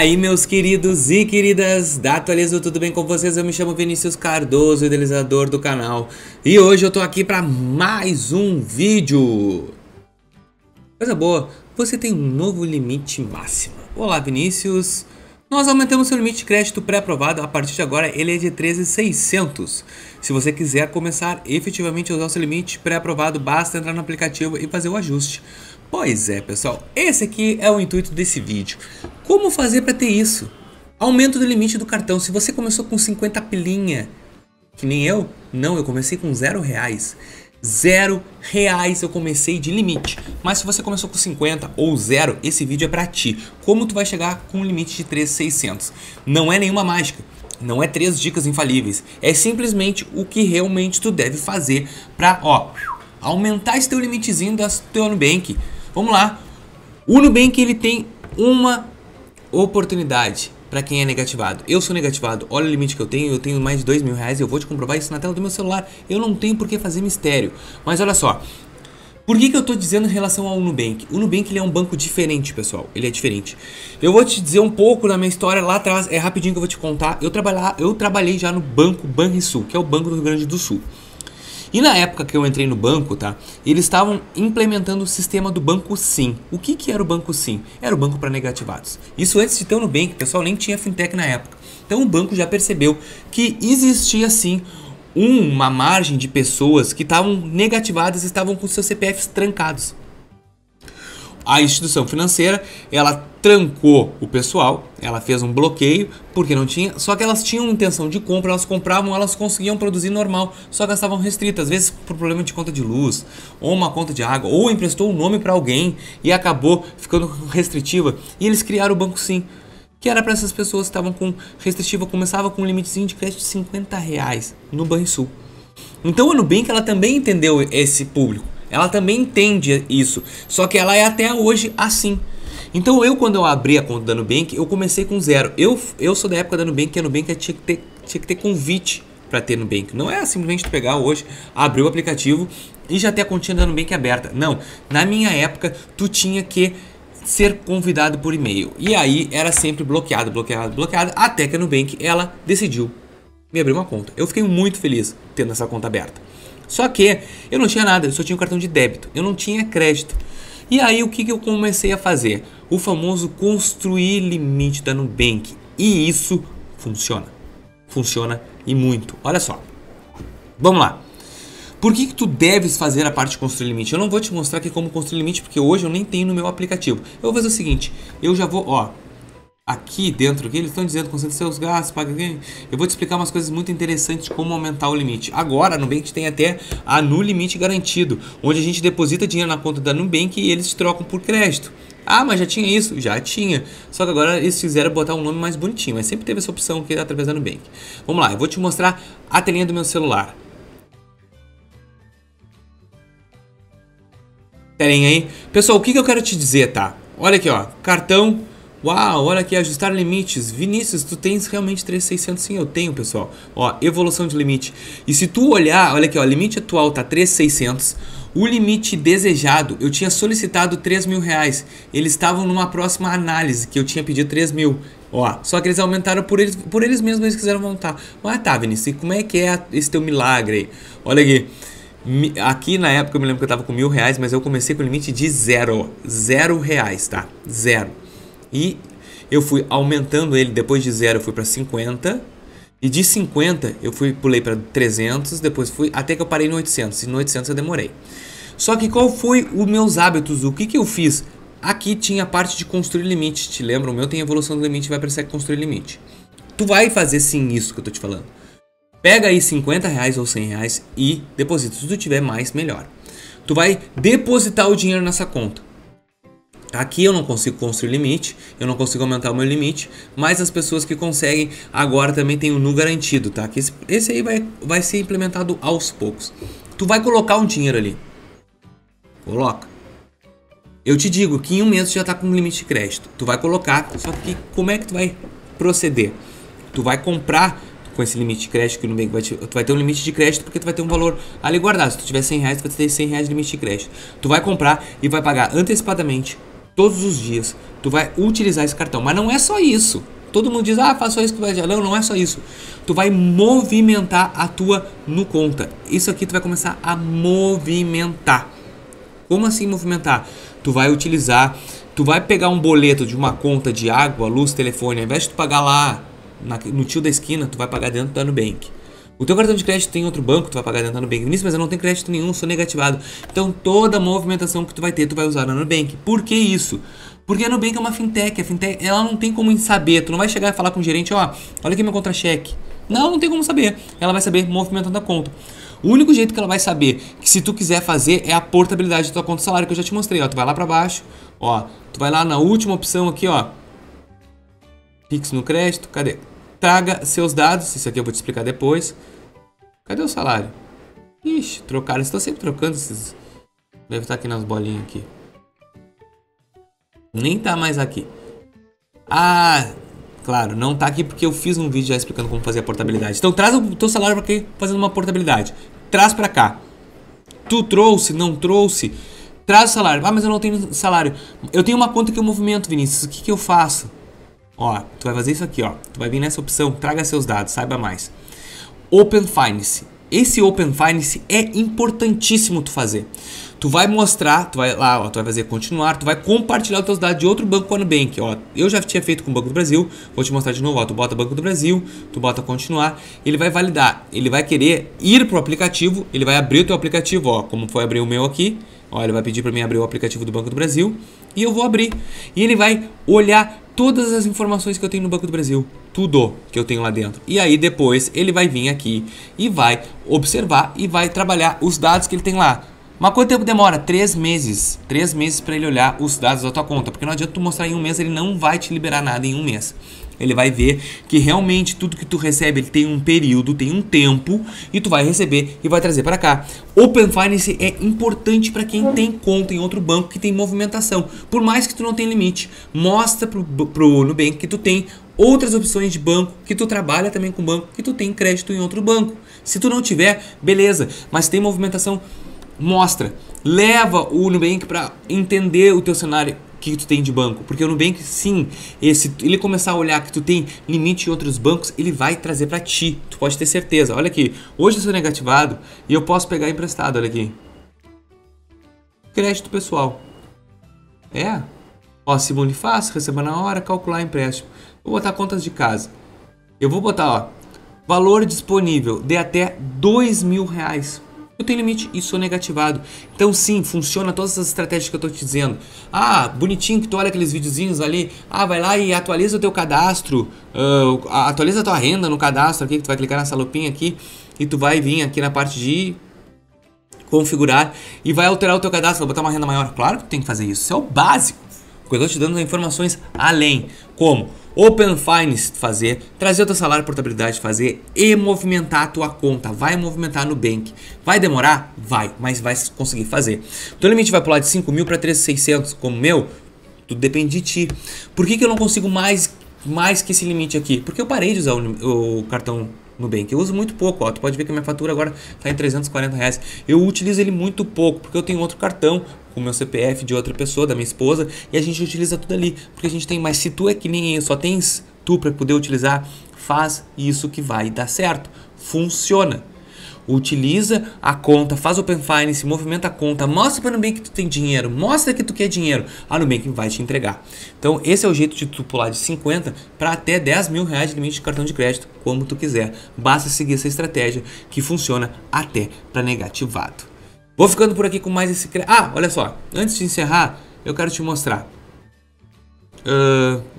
Aí, meus queridos e queridas da Atualizo, tudo bem com vocês? Eu me chamo Vinícius Cardoso, idealizador do canal, e hoje eu tô aqui para mais um vídeo. Coisa boa, você tem um novo limite máximo. Olá, Vinícius. Nós aumentamos seu limite de crédito pré-aprovado. A partir de agora ele é de 13.600. Se você quiser começar efetivamente a usar o seu limite pré-aprovado, basta entrar no aplicativo e fazer o ajuste. Pois é, pessoal, esse aqui é o intuito desse vídeo. Como fazer para ter isso? Aumento do limite do cartão. Se você começou com 50 pilinha, que nem eu, não, eu comecei com R$0. R$0 eu comecei de limite. Mas se você começou com 50 ou 0, esse vídeo é pra ti. Como tu vai chegar com um limite de 13.600? Não é nenhuma mágica. Não é 3 dicas infalíveis. É simplesmente o que realmente tu deve fazer pra, aumentar esse teu limitezinho do teu Nubank. Vamos lá. O Nubank, ele tem uma oportunidade para quem é negativado. Eu sou negativado, olha o limite que eu tenho mais de R$2.000 e eu vou te comprovar isso na tela do meu celular. Eu não tenho por que fazer mistério. Mas olha só, por que eu tô dizendo em relação ao Nubank? O Nubank, ele é um banco diferente, pessoal, ele é diferente. Eu vou te dizer um pouco da minha história lá atrás, é rapidinho que eu vou te contar. Eu trabalhei já no banco Banrisul, que é o Banco do Rio Grande do Sul. E na época que eu entrei no banco, tá? Eles estavam implementando o sistema do Banco Sim. O que era o Banco Sim? Era o banco para negativados. Isso antes de ter o Nubank, pessoal, nem tinha fintech na época. Então o banco já percebeu que existia sim uma margem de pessoas que estavam negativadas e estavam com seus CPFs trancados. A instituição financeira, ela trancou o pessoal, ela fez um bloqueio, porque não tinha, só que elas tinham intenção de compra, elas compravam, elas conseguiam produzir normal, só que elas estavam restritas, às vezes por problema de conta de luz, ou uma conta de água, ou emprestou o nome para alguém e acabou ficando restritiva, e eles criaram o Banco Sim, que era para essas pessoas que estavam com restritiva, começava com um limitezinho de crédito de R$50 no Banrisul. Então a Nubank, ela também entendeu esse público. Ela também entende isso, só que ela é até hoje assim. Então quando eu abri a conta da Nubank, eu comecei com 0. Eu sou da época da Nubank, que a Nubank tinha que ter convite para ter Nubank. Não é simplesmente tu pegar hoje, abrir o aplicativo e já ter a continha da Nubank aberta. Não, na minha época tu tinha que ser convidado por e-mail. E aí era sempre bloqueado, até que a Nubank, ela decidiu me abrir uma conta. Eu fiquei muito feliz tendo essa conta aberta. Só que eu não tinha nada, eu só tinha um cartão de débito, eu não tinha crédito. E aí o que eu comecei a fazer? O famoso construir limite da Nubank. E isso funciona. Funciona e muito. Olha só. Vamos lá. Por que tu deves fazer a parte de construir limite? Eu não vou te mostrar aqui como construir limite, porque hoje eu nem tenho no meu aplicativo. Eu vou fazer o seguinte, eu já vou, aqui dentro, aqui, eles estão dizendo concentre seus gastos, paga aqui. Eu vou te explicar umas coisas muito interessantes de como aumentar o limite. Agora, a Nubank tem até a No Limite Garantido, onde a gente deposita dinheiro na conta da Nubank e eles trocam por crédito. Ah, mas já tinha isso? Já tinha. Só que agora eles fizeram botar um nome mais bonitinho, mas sempre teve essa opção aqui através da Nubank. Vamos lá, eu vou te mostrar a telinha do meu celular. Telinha aí. Pessoal, o que eu quero te dizer, tá? Olha aqui, cartão. Uau, olha aqui, ajustar limites. Vinícius, tu tens realmente 13.600? Sim, eu tenho, pessoal. Evolução de limite. E se tu olhar, olha aqui, limite atual tá 13.600. O limite desejado, eu tinha solicitado R$3.000. Eles estavam numa próxima análise, que eu tinha pedido 3.000. Só que eles aumentaram por eles mesmos, eles quiseram montar. Tá, Vinícius, e como é que é esse teu milagre aí? Olha aqui. Aqui na época eu me lembro que eu tava com R$1.000, mas eu comecei com limite de R$0, tá? 0. E eu fui aumentando ele, depois de 0 eu fui para 50. E de 50 eu pulei para 300, depois fui até que eu parei no 800. E no 800 eu demorei. Só que qual foi os meus hábitos? O que eu fiz? Aqui tinha a parte de construir limite. Te lembra? O meu tem evolução do limite, vai aparecer construir limite. Tu vai fazer sim isso que eu tô te falando. Pega aí R$50 ou R$100 e deposita. Se tu tiver mais, melhor. Tu vai depositar o dinheiro nessa conta. Aqui eu não consigo construir limite, eu não consigo aumentar o meu limite, mas as pessoas que conseguem agora também tem o Nu Garantido, tá? Que esse aí vai ser implementado aos poucos. Tu vai colocar um dinheiro ali. Coloca. Eu te digo que em um mês tu já tá com um limite de crédito. Tu vai colocar, só que como é que tu vai proceder? Tu vai comprar com esse limite de crédito que o Nubank tu vai ter um limite de crédito porque tu vai ter um valor ali guardado. Se tu tiver R$100, tu vai ter R$100 de limite de crédito. Tu vai comprar e vai pagar antecipadamente todos os dias, tu vai utilizar esse cartão. Mas não é só isso. Todo mundo diz, ah, faz só isso que vai adiar. Não, não é só isso. Tu vai movimentar a tua no conta. Isso aqui tu vai começar a movimentar. Como assim movimentar? Tu vai utilizar, tu vai pegar um boleto de uma conta de água, luz, telefone. Ao invés de tu pagar lá no tio da esquina, tu vai pagar dentro da Nubank. O teu cartão de crédito tem outro banco, tu vai pagar dentro da Nubank. Vinícius, mas eu não tenho crédito nenhum, sou negativado. Então toda a movimentação que tu vai ter, tu vai usar na Nubank. Por que isso? Porque a Nubank é uma fintech. A fintech, ela não tem como saber. Tu não vai chegar e falar com o gerente, ó, olha aqui meu contra-cheque. Não tem como saber. Ela vai saber movimentando a conta. O único jeito que ela vai saber que se tu quiser fazer é a portabilidade da tua conta de salário, que eu já te mostrei, ó. Tu vai lá pra baixo, ó. Tu vai lá na última opção aqui, ó. Pix no crédito, cadê? Traga seus dados, isso aqui eu vou te explicar depois. Cadê o salário? Ixi, trocaram, eles estão sempre trocando esses... Deve estar aqui nas bolinhas aqui. Nem tá mais aqui. Ah, claro, não tá aqui porque eu fiz um vídeo já explicando como fazer a portabilidade. Então traz o teu salário pra quê? Fazendo uma portabilidade. Traz pra cá. Tu trouxe, não trouxe, traz o salário. Ah, mas eu não tenho salário. Eu tenho uma conta que eu movimento, Vinícius. O que eu faço? Ó, tu vai fazer isso aqui, ó. Tu vai vir nessa opção, traga seus dados, saiba mais. Open Finance. Esse Open Finance é importantíssimo tu fazer. Tu vai mostrar, tu vai lá, ó, tu vai fazer continuar, tu vai compartilhar os teus dados de outro banco com a Nubank, ó. Eu já tinha feito com o Banco do Brasil, vou te mostrar de novo, ó. Tu bota Banco do Brasil, tu bota continuar, ele vai validar, ele vai querer ir pro aplicativo, ele vai abrir o teu aplicativo, ó, como foi abrir o meu aqui, ó, ele vai pedir para mim abrir o aplicativo do Banco do Brasil e eu vou abrir. E ele vai olhar todas as informações que eu tenho no Banco do Brasil, tudo que eu tenho lá dentro. E aí depois ele vai vir aqui e vai observar e vai trabalhar os dados que ele tem lá. Mas quanto tempo demora? 3 meses. 3 meses para ele olhar os dados da tua conta. Porque não adianta tu mostrar em um mês, ele não vai te liberar nada em um mês. Ele vai ver que realmente tudo que tu recebe, ele tem um período, tem um tempo, e tu vai receber e vai trazer para cá. Open Finance é importante para quem tem conta em outro banco que tem movimentação. Por mais que tu não tenha limite, mostra pro Nubank que tu tem outras opções de banco, que tu trabalha também com banco, que tu tem crédito em outro banco. Se tu não tiver, beleza, mas tem movimentação, mostra. Leva o Nubank para entender o teu cenário que tu tem de banco, porque o Nubank, sim, ele começar a olhar que tu tem limite em outros bancos, ele vai trazer para ti, tu pode ter certeza. Olha aqui, hoje eu sou negativado e eu posso pegar emprestado, olha aqui. Crédito pessoal. Ó, Simone fácil, receba na hora, calcular empréstimo. Vou botar contas de casa. Eu vou botar, ó, valor disponível de até R$2.000. Eu tenho limite e sou negativado. Então sim, funciona todas essas estratégias que eu tô te dizendo. Ah, bonitinho que tu olha aqueles videozinhos ali. Ah, vai lá e atualiza o teu cadastro. Atualiza a tua renda no cadastro aqui, que tu vai clicar nessa lupinha aqui. E tu vai vir aqui na parte de configurar e vai alterar o teu cadastro, vai botar uma renda maior. Claro que tu tem que fazer isso. Isso é o básico. Porque eu tô te dando informações além. Como? Open Finance fazer, trazer o teu salário, portabilidade fazer e movimentar a tua conta. Vai movimentar no Nubank. Vai demorar? Vai, mas vai conseguir fazer. O teu limite vai pular de 5.000 para 3.600 como o meu? Tudo depende de ti. Por que eu não consigo mais que esse limite aqui? Porque eu parei de usar o cartão Nubank. Eu uso muito pouco, ó. Tu pode ver que a minha fatura agora está em R$340. Eu utilizo ele muito pouco, porque eu tenho outro cartão com o meu CPF de outra pessoa, da minha esposa, e a gente utiliza tudo ali, porque a gente tem. Mas se tu é que nem eu, só tens tu para poder utilizar, faz isso que vai dar certo. Funciona. Utiliza a conta, faz Open Finance, movimenta a conta, mostra para o Nubank que tu tem dinheiro, mostra que tu quer dinheiro, a Nubank vai te entregar. Então esse é o jeito de tu pular de 50 para até R$10.000 de limite de cartão de crédito, como tu quiser. Basta seguir essa estratégia que funciona até para negativado. Vou ficando por aqui com mais esse... Ah, olha só, antes de encerrar, eu quero te mostrar.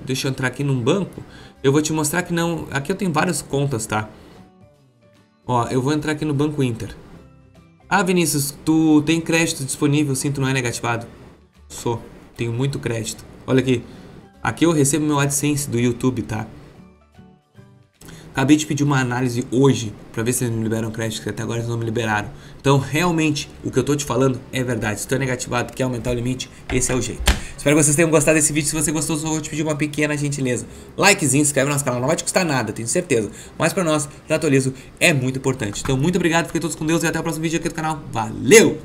Deixa eu entrar aqui num banco, eu vou te mostrar que não... Aqui eu tenho várias contas, tá? Ó, eu vou entrar aqui no Banco Inter. Ah, Vinícius, tu tem crédito disponível, sim, tu não é negativado? Sou, tenho muito crédito. Olha aqui, aqui eu recebo meu AdSense do YouTube, tá? Acabei de pedir uma análise hoje para ver se eles me liberam crédito, que até agora eles não me liberaram. Então, realmente, o que eu tô te falando é verdade. Se tu é negativado, quer aumentar o limite, esse é o jeito. Espero que vocês tenham gostado desse vídeo. Se você gostou, só vou te pedir uma pequena gentileza. Likezinho, inscreve no nosso canal, não vai te custar nada, tenho certeza. Mas para nós, da Atualizo, é muito importante. Então, muito obrigado, fiquem todos com Deus e até o próximo vídeo aqui do canal. Valeu!